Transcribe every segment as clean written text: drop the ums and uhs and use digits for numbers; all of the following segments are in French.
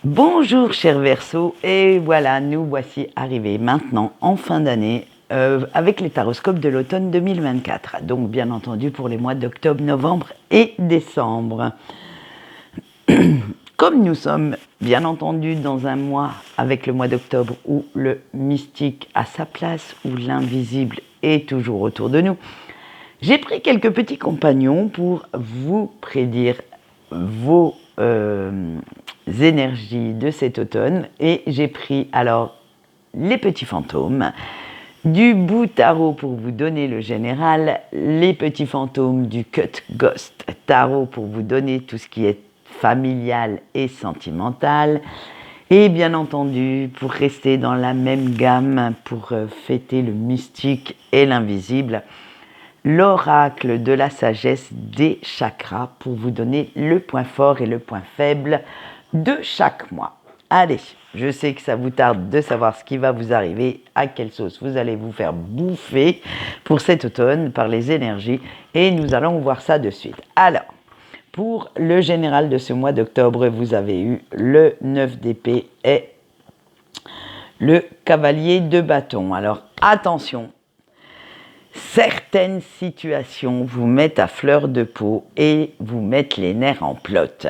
Bonjour chers Verseaux, et voilà, nous voici arrivés maintenant en fin d'année avec les taroscopes de l'automne 2024. Donc bien entendu pour les mois d'octobre, novembre et décembre. Comme nous sommes bien entendu dans un mois avec le mois d'octobre où le mystique a sa place, où l'invisible est toujours autour de nous, j'ai pris quelques petits compagnons pour vous prédire vos énergies de cet automne, et j'ai pris alors les petits fantômes du bout tarot pour vous donner le général, les petits fantômes du cut ghost tarot pour vous donner tout ce qui est familial et sentimental, et bien entendu pour rester dans la même gamme pour fêter le mystique et l'invisible, l'oracle de la sagesse des chakras pour vous donner le point fort et le point faible de chaque mois. Allez, je sais que ça vous tarde de savoir ce qui va vous arriver, à quelle sauce vous allez vous faire bouffer pour cet automne par les énergies, et nous allons voir ça de suite. Alors, pour le général de ce mois d'octobre, vous avez eu le 9 d'épée et le cavalier de bâton. Alors, attention, certaines situations vous mettent à fleur de peau et vous mettent les nerfs en plot.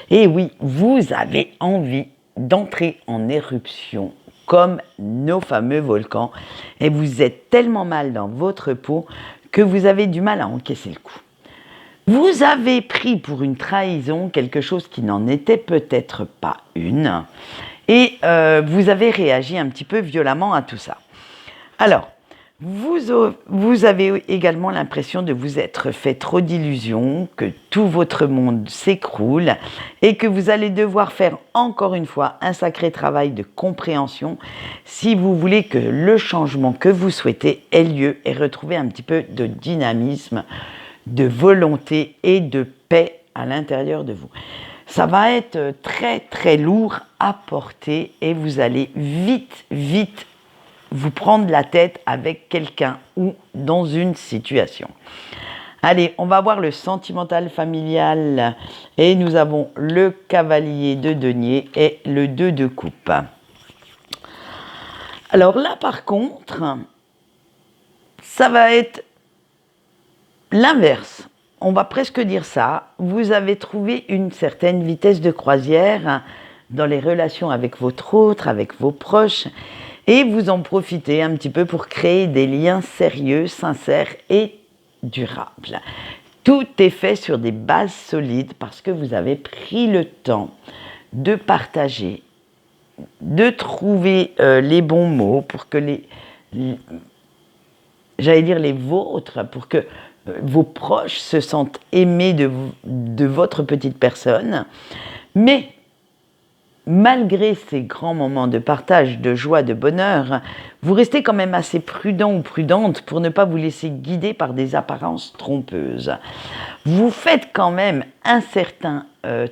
Et oui, vous avez envie d'entrer en éruption comme nos fameux volcans, et vous êtes tellement mal dans votre peau que vous avez du mal à encaisser le coup. Vous avez pris pour une trahison quelque chose qui n'en était peut-être pas une, et vous avez réagi un petit peu violemment à tout ça. Alors, vous avez également l'impression de vous être fait trop d'illusions, que tout votre monde s'écroule et que vous allez devoir faire encore une fois un sacré travail de compréhension si vous voulez que le changement que vous souhaitez ait lieu et retrouver un petit peu de dynamisme, de volonté et de paix à l'intérieur de vous. Ça va être très très lourd à porter et vous allez vite vous prendre la tête avec quelqu'un ou dans une situation. Allez, on va voir le sentimental familial, et nous avons le cavalier de denier et le 2 de coupe. Alors là par contre, ça va être l'inverse. On va presque dire ça. Vous avez trouvé une certaine vitesse de croisière dans les relations avec votre autre, avec vos proches, et vous en profitez un petit peu pour créer des liens sérieux, sincères et durables. Tout est fait sur des bases solides parce que vous avez pris le temps de partager, de trouver les bons mots pour que les vôtres, pour que vos proches se sentent aimés de votre petite personne. Mais malgré ces grands moments de partage, de joie, de bonheur, vous restez quand même assez prudent ou prudente pour ne pas vous laisser guider par des apparences trompeuses. Vous faites quand même un certain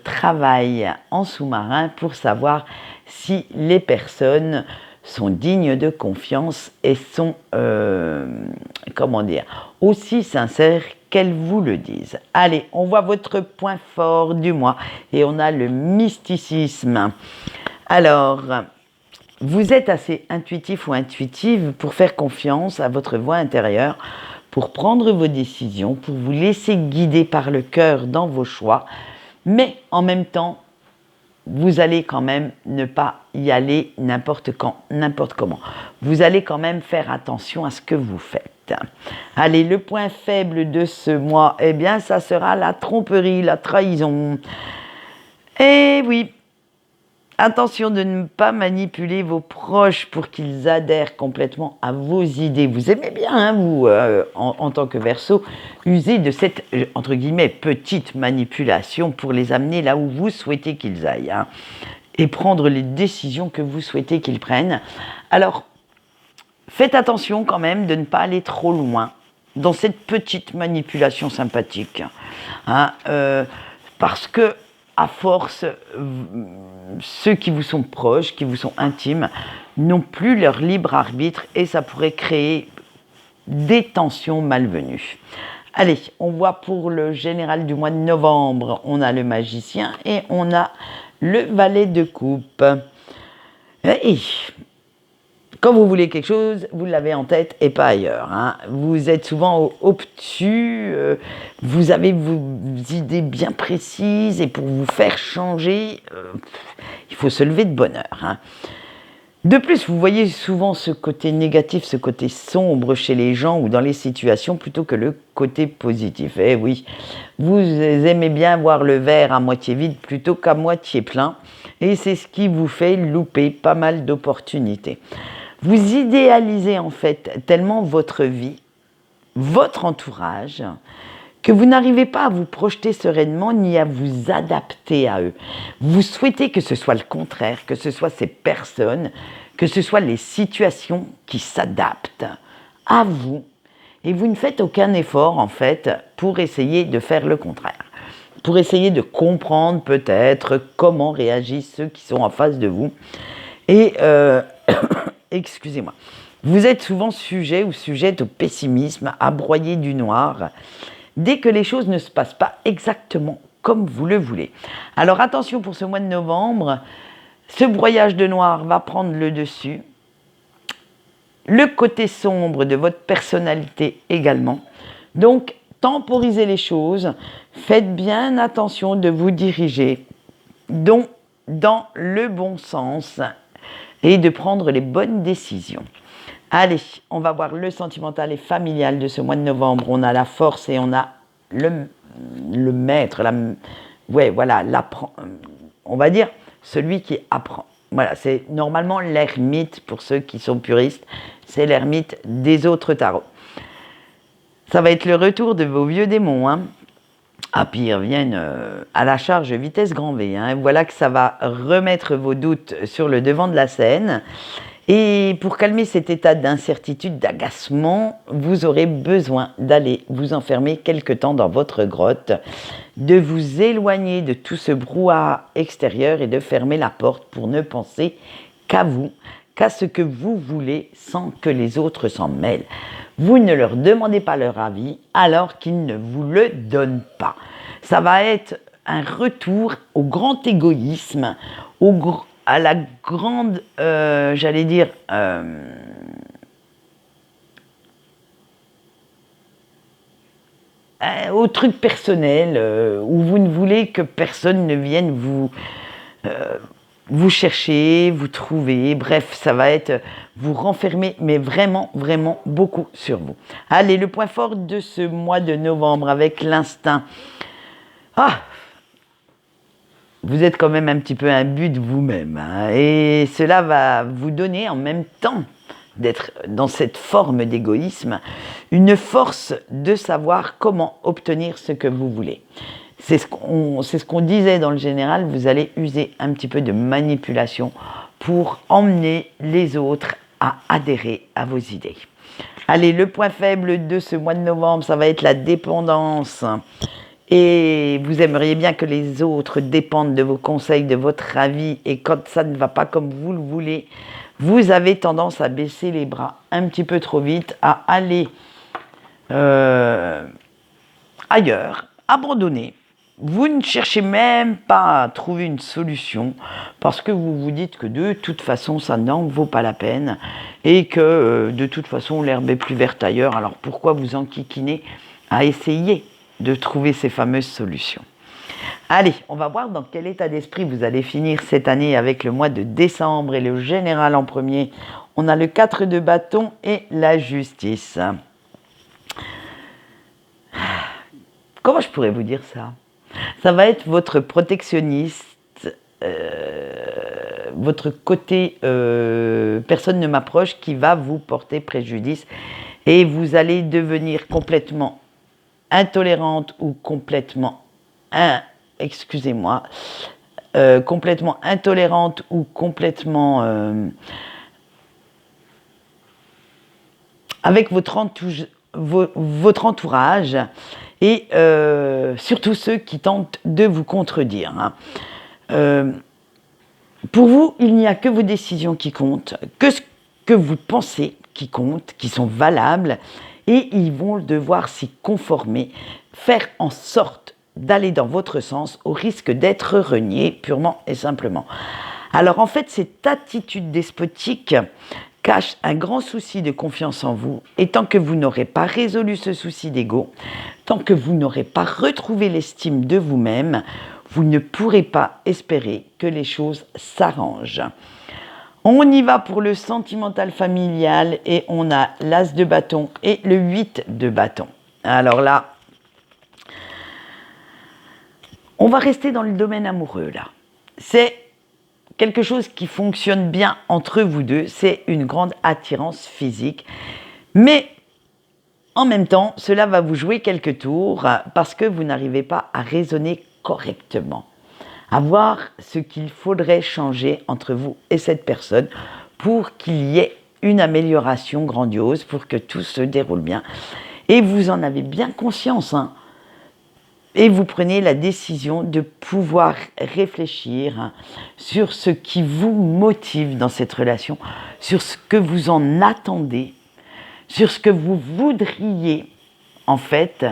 travail en sous-marin pour savoir si les personnes sont dignes de confiance et sont, aussi sincères qu'elles vous le disent. Allez, on voit votre point fort du mois et on a le mysticisme. Alors, vous êtes assez intuitif ou intuitive pour faire confiance à votre voix intérieure, pour prendre vos décisions, pour vous laisser guider par le cœur dans vos choix, mais en même temps, vous allez quand même ne pas y aller n'importe quand, n'importe comment. Vous allez quand même faire attention à ce que vous faites. Allez, le point faible de ce mois, eh bien, ça sera la tromperie, la trahison. Et oui, attention de ne pas manipuler vos proches pour qu'ils adhèrent complètement à vos idées. Vous aimez bien, hein, vous, en tant que Verseau, user de cette, entre guillemets, petite manipulation pour les amener là où vous souhaitez qu'ils aillent, hein, et prendre les décisions que vous souhaitez qu'ils prennent. Alors, faites attention quand même de ne pas aller trop loin dans cette petite manipulation sympathique, hein, parce que à force, ceux qui vous sont proches, qui vous sont intimes, n'ont plus leur libre arbitre et ça pourrait créer des tensions malvenues. Allez, on voit pour le général du mois de novembre, on a le magicien et on a le valet de coupe. Et quand vous voulez quelque chose, vous l'avez en tête et pas ailleurs. Hein. Vous êtes souvent obtus, vous avez vos idées bien précises et pour vous faire changer, il faut se lever de bonne heure. Hein. De plus, vous voyez souvent ce côté négatif, ce côté sombre chez les gens ou dans les situations plutôt que le côté positif. Eh oui, vous aimez bien voir le verre à moitié vide plutôt qu'à moitié plein et c'est ce qui vous fait louper pas mal d'opportunités. Vous idéalisez en fait tellement votre vie, votre entourage, que vous n'arrivez pas à vous projeter sereinement ni à vous adapter à eux. Vous souhaitez que ce soit le contraire, que ce soit ces personnes, que ce soit les situations qui s'adaptent à vous. Et vous ne faites aucun effort en fait pour essayer de faire le contraire. Pour essayer de comprendre peut-être comment réagissent ceux qui sont en face de vous. Et, excusez-moi, vous êtes souvent sujet ou sujette au pessimisme, à broyer du noir, dès que les choses ne se passent pas exactement comme vous le voulez. Alors attention pour ce mois de novembre, ce broyage de noir va prendre le dessus. Le côté sombre de votre personnalité également. Donc, temporisez les choses, faites bien attention de vous diriger dans le bon sens et de prendre les bonnes décisions. Allez, on va voir le sentimental et familial de ce mois de novembre. On a la force et on a le maître, on va dire celui qui apprend. Voilà, c'est normalement l'ermite pour ceux qui sont puristes, c'est l'ermite des autres tarots. Ça va être le retour de vos vieux démons. Hein. Ah, puis ils reviennent à la charge vitesse grand V. Hein. Voilà que ça va remettre vos doutes sur le devant de la scène. Et pour calmer cet état d'incertitude, d'agacement, vous aurez besoin d'aller vous enfermer quelque temps dans votre grotte, de vous éloigner de tout ce brouhaha extérieur et de fermer la porte pour ne penser qu'à vous, qu'à ce que vous voulez sans que les autres s'en mêlent. Vous ne leur demandez pas leur avis alors qu'ils ne vous le donnent pas. Ça va être un retour au grand égoïsme, à la grande, au truc personnel, où vous ne voulez que personne ne vienne vous chercher, vous trouver, bref, ça va être vous renfermer, mais vraiment, vraiment beaucoup sur vous. Allez, le point fort de ce mois de novembre avec l'instinct. Ah! Vous êtes quand même un petit peu imbu de vous-même. Hein, et cela va vous donner en même temps d'être dans cette forme d'égoïsme, une force de savoir comment obtenir ce que vous voulez. C'est ce qu'on disait dans le général, vous allez user un petit peu de manipulation pour emmener les autres à adhérer à vos idées. Allez, le point faible de ce mois de novembre, ça va être la dépendance. Et vous aimeriez bien que les autres dépendent de vos conseils, de votre avis, et quand ça ne va pas comme vous le voulez, vous avez tendance à baisser les bras un petit peu trop vite, à aller ailleurs, abandonner. Vous ne cherchez même pas à trouver une solution parce que vous vous dites que de toute façon ça n'en vaut pas la peine et que de toute façon l'herbe est plus verte ailleurs, alors pourquoi vous enquiquiner à essayer de trouver ces fameuses solutions. Allez, on va voir dans quel état d'esprit vous allez finir cette année avec le mois de décembre et le général en premier. On a le 4 de bâton et la justice. Comment je pourrais vous dire ça? Ça va être votre protectionniste, votre côté personne ne m'approche qui va vous porter préjudice et vous allez devenir complètement intolérante ou complètement complètement intolérante ou complètement avec votre entourage et surtout ceux qui tentent de vous contredire. Hein. Pour vous, il n'y a que vos décisions qui comptent, que ce que vous pensez qui compte, qui sont valables, et ils vont devoir s'y conformer, faire en sorte d'aller dans votre sens au risque d'être renié purement et simplement. Alors en fait, cette attitude despotique cache un grand souci de confiance en vous, et tant que vous n'aurez pas résolu ce souci d'ego, tant que vous n'aurez pas retrouvé l'estime de vous-même, vous ne pourrez pas espérer que les choses s'arrangent. On y va pour le sentimental familial et on a l'As de bâton et le 8 de bâton. Alors là, on va rester dans le domaine amoureux là. C'est quelque chose qui fonctionne bien entre vous deux, c'est une grande attirance physique. Mais en même temps, cela va vous jouer quelques tours parce que vous n'arrivez pas à raisonner correctement, à voir ce qu'il faudrait changer entre vous et cette personne pour qu'il y ait une amélioration grandiose, pour que tout se déroule bien. Et vous en avez bien conscience, hein. Et vous prenez la décision de pouvoir réfléchir sur ce qui vous motive dans cette relation, sur ce que vous en attendez, sur ce que vous voudriez en fait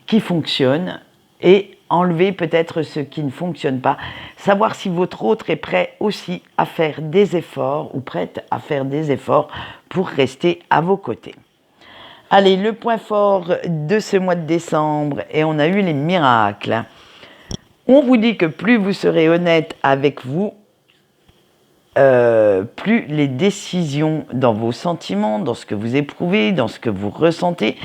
qui fonctionne, et enlever peut-être ce qui ne fonctionne pas, savoir si votre autre est prêt aussi à faire des efforts ou prête à faire des efforts pour rester à vos côtés. Allez, le point fort de ce mois de décembre, et on a eu les miracles. On vous dit que plus vous serez honnête avec vous, plus les décisions dans vos sentiments, dans ce que vous éprouvez, dans ce que vous ressentez,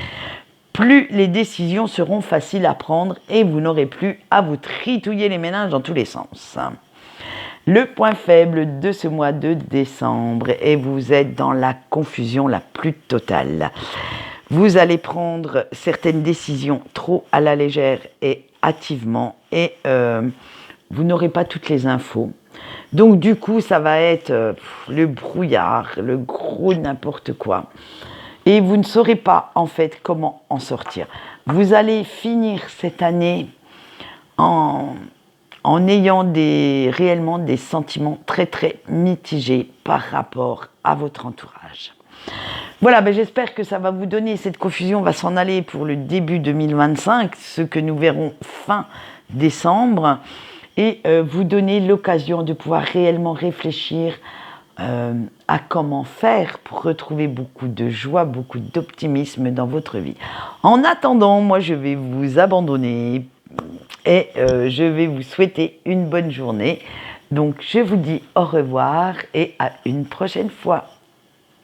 plus les décisions seront faciles à prendre et vous n'aurez plus à vous tritouiller les méninges dans tous les sens. Le point faible de ce mois de décembre, et vous êtes dans la confusion la plus totale. Vous allez prendre certaines décisions trop à la légère et hâtivement, et vous n'aurez pas toutes les infos. Donc du coup, ça va être le brouillard, le gros n'importe quoi. Et vous ne saurez pas en fait comment en sortir. Vous allez finir cette année en ayant réellement des sentiments très très mitigés par rapport à votre entourage. Voilà, j'espère que ça va vous donner, cette confusion va s'en aller pour le début 2025, ce que nous verrons fin décembre, et vous donner l'occasion de pouvoir réellement réfléchir à comment faire pour retrouver beaucoup de joie, beaucoup d'optimisme dans votre vie. En attendant, moi je vais vous abandonner et je vais vous souhaiter une bonne journée. Donc je vous dis au revoir et à une prochaine fois.